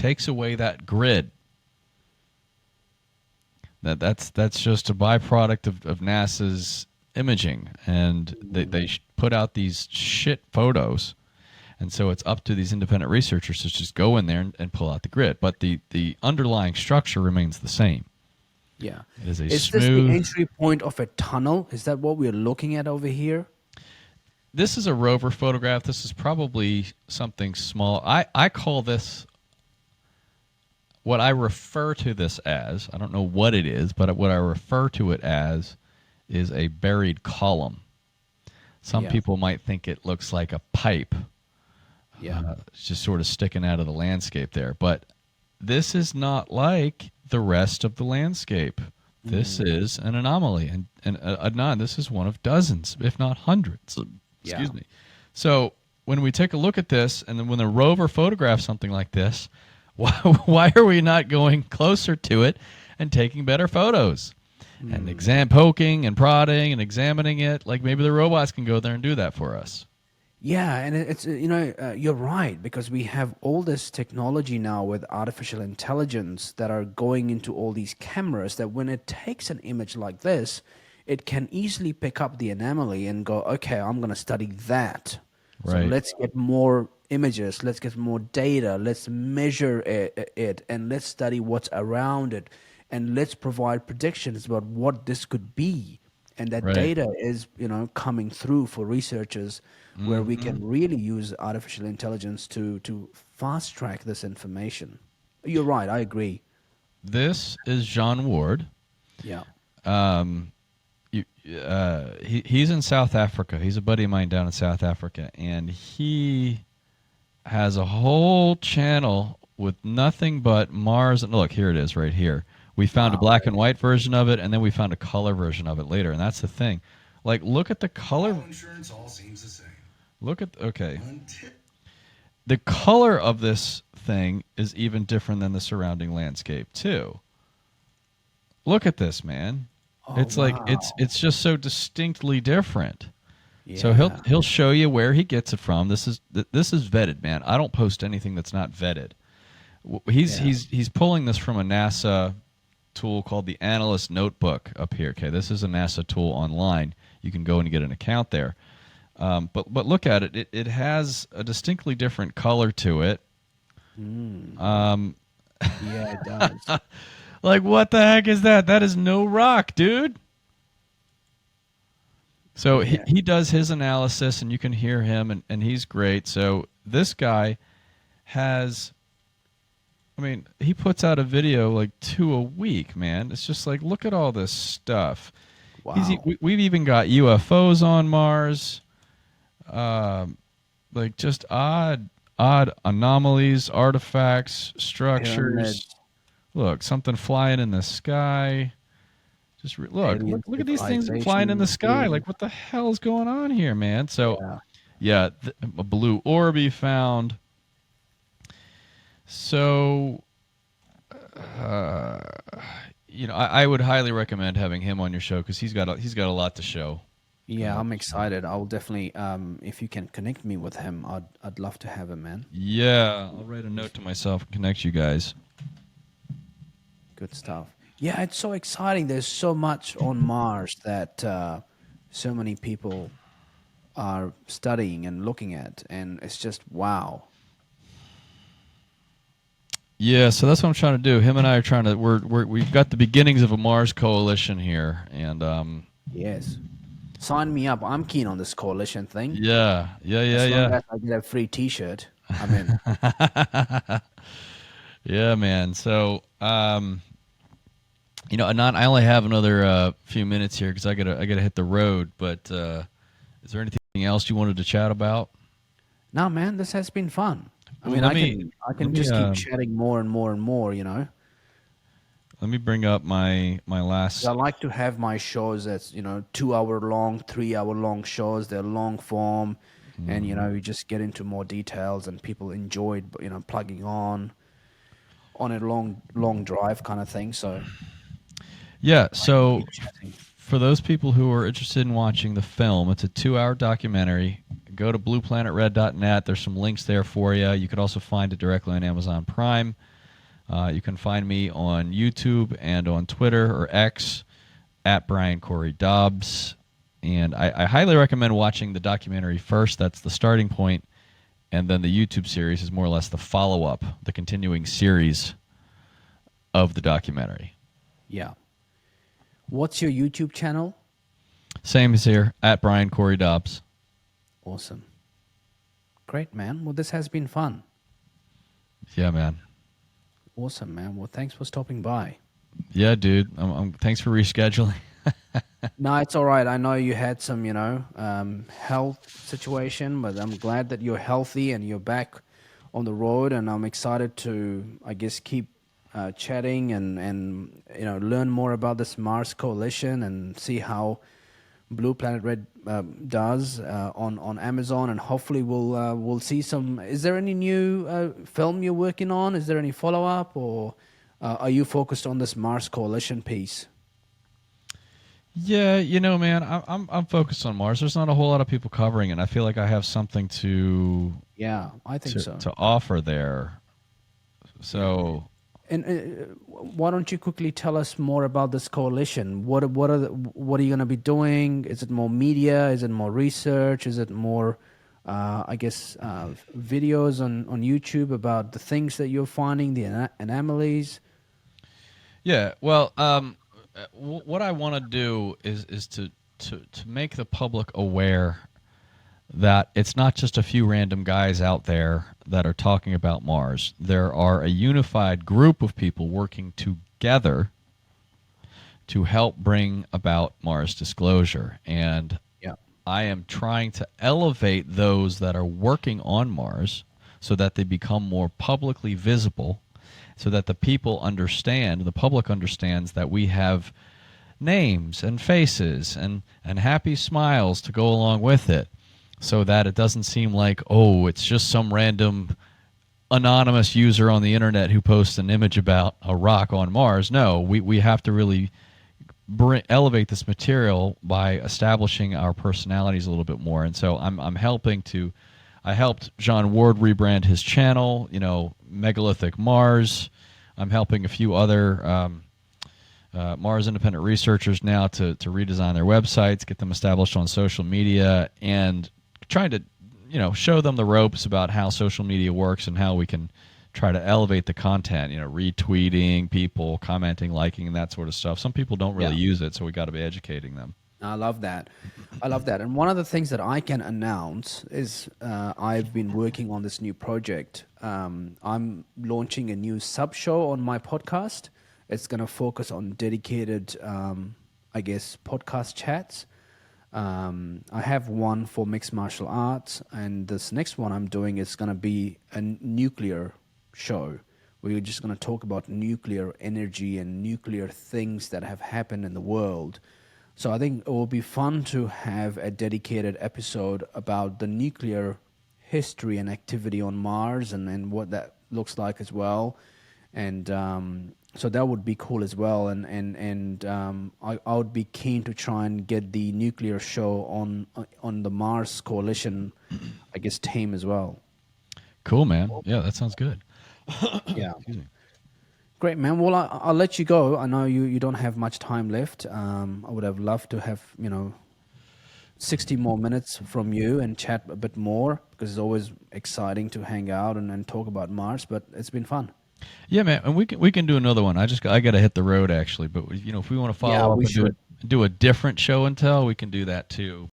takes away that grid. That's just a byproduct of NASA's imaging, and they put out these shit photos, and so it's up to these independent researchers to just go in there and pull out the grid. But the underlying structure remains the same. Yeah. It is a Is this the smooth. entry point of a tunnel? Is that what we're looking at over here? This is a rover photograph. This is probably something small. I call this what I refer to this as. I don't know what it is, but what I refer to it as is a buried column. Some Yeah. people might think it looks like a pipe. Yeah. It's just sort of sticking out of the landscape there. But this is not like the rest of the landscape. This is an anomaly. And Adnan, this is one of dozens, if not hundreds. Excuse me. So when we take a look at this, and then when the rover photographs something like this, why are we not going closer to it and taking better photos? And poking and prodding and examining it, like maybe the robots can go there and do that for us. Yeah, and it's you're right, because we have all this technology now with artificial intelligence that are going into all these cameras, that when it takes an image like this, it can easily pick up the anomaly and go, okay, I'm going to study that. So Right. let's get more images, let's get more data, let's measure it, and let's study what's around it, and let's provide predictions about what this could be. And that Right. data is, coming through for researchers, where we can really use artificial intelligence to fast track this information. You're right, I agree. This is John Ward. Yeah. He's in South Africa. He's a buddy of mine down in South Africa, and he has a whole channel with nothing but Mars. And look, here it is right here. We found a black and white version of it, and then we found a color version of it later. And that's the thing. Like, look at the color. Insurance all seems the same. Look at, okay. The color of this thing is even different than the surrounding landscape, too. Look at this, man. It's like it's just so distinctly different. Yeah. So he'll show you where he gets it from. This is vetted, man. I don't post anything that's not vetted. He's pulling this from a NASA tool called the Analyst Notebook up here. Okay, this is a NASA tool online. You can go and get an account there. But look at it. It has a distinctly different color to it. Yeah, it does. Like, what the heck is that? That is no rock, dude. So he does his analysis, and you can hear him, and he's great. So this guy has, I mean, he puts out a video like 2 a week, man. It's just like, look at all this stuff. Wow. We've even got UFOs on Mars, like just odd anomalies, artifacts, structures. Look, something flying in the sky. Just look at these things flying in the sky. Like, what the hell is going on here, man? So, a blue orb he found. So, I would highly recommend having him on your show, because he's got a lot to show. Yeah, I'm excited. I'll definitely, if you can connect me with him, I'd love to have him, man. Yeah, I'll write a note to myself and connect you guys. Good stuff. Yeah, it's so exciting. There's so much on Mars that so many people are studying and looking at, and it's just wow. Yeah, so that's what I'm trying to do. Him and I are trying to. We've got the beginnings of a Mars coalition here, and Yes, sign me up. I'm keen on this coalition thing. yeah. As long as I get a free T-shirt, I'm in. Yeah, man. So, Adnan, I only have another few minutes here because I gotta hit the road. But is there anything else you wanted to chat about? No, man, this has been fun. I Well, mean, I can just keep chatting more and more and more. Let me bring up my last. I like to have my shows that's 2 hour long, 3 hour long shows. They're long form, and you just get into more details, and people enjoyed plugging on a long drive kind of thing. So Yeah, so for those people who are interested in watching the film, it's a 2-hour documentary. Go to blueplanetred.net. There's some links there for you. You could also find it directly on Amazon Prime. You can find me on YouTube and on Twitter or X at Brian Cory Dobbs. And I highly recommend watching the documentary first. That's the starting point. And then the YouTube series is more or less the follow-up, the continuing series of the documentary. Yeah. What's your YouTube channel? Same as here, at Brian Cory Dobbs. Awesome. Great, man. Well, this has been fun. Yeah, man. Awesome, man. Well, thanks for stopping by. Yeah, dude. Thanks for rescheduling. No, it's all right. I know you had some, health situation, but I'm glad that you're healthy and you're back on the road. And I'm excited to, I guess, keep chatting and learn more about this Mars coalition and see how Blue Planet Red does on Amazon. And hopefully we'll see some. Is there any new film you're working on? Is there any follow up, or are you focused on this Mars coalition piece? Yeah, man, I'm focused on Mars. There's not a whole lot of people covering it. And I feel like I have something to Yeah, I think so. to offer there. So, And why don't you quickly tell us more about this coalition? What are you going to be doing? Is it more media? Is it more research? Is it more, videos on YouTube about the things that you're finding, the anomalies? yeah, well, what I want to do is to make the public aware that it's not just a few random guys out there that are talking about Mars. There are a unified group of people working together to help bring about Mars disclosure. And Yeah. I am trying to elevate those that are working on Mars so that they become more publicly visible, so that the people understand, the public understands that we have names and faces and happy smiles to go along with it, so that it doesn't seem like, oh, it's just some random anonymous user on the internet who posts an image about a rock on Mars. No, we have to really elevate this material by establishing our personalities a little bit more. And so I'm helping to. I helped John Ward rebrand his channel, Megalithic Mars. I'm helping a few other Mars independent researchers now to redesign their websites, get them established on social media, and trying to show them the ropes about how social media works and how we can try to elevate the content, retweeting people, commenting, liking, and that sort of stuff. Some people don't really use it, so we got to be educating them. I love that. I love that. And one of the things that I can announce is I've been working on this new project. I'm launching a new sub-show on my podcast. It's going to focus on dedicated, podcast chats. I have one for mixed martial arts, and this next one I'm doing is going to be a nuclear show. We're just going to talk about nuclear energy and nuclear things that have happened in the world. So I think it will be fun to have a dedicated episode about the nuclear history and activity on Mars and what that looks like as well. And so that would be cool as well. And I would be keen to try and get the nuclear show on the Mars Coalition, I guess, team as well. Cool, man. Yeah, that sounds good. Yeah. Excuse me. Great, man. Well, I'll let you go. I know you don't have much time left. I would have loved to have, 60 more minutes from you and chat a bit more, because it's always exciting to hang out and talk about Mars, but it's been fun. Yeah, man, and we can do another one. I got to hit the road actually, but if we want to follow up we and should. do a different show and tell, we can do that too.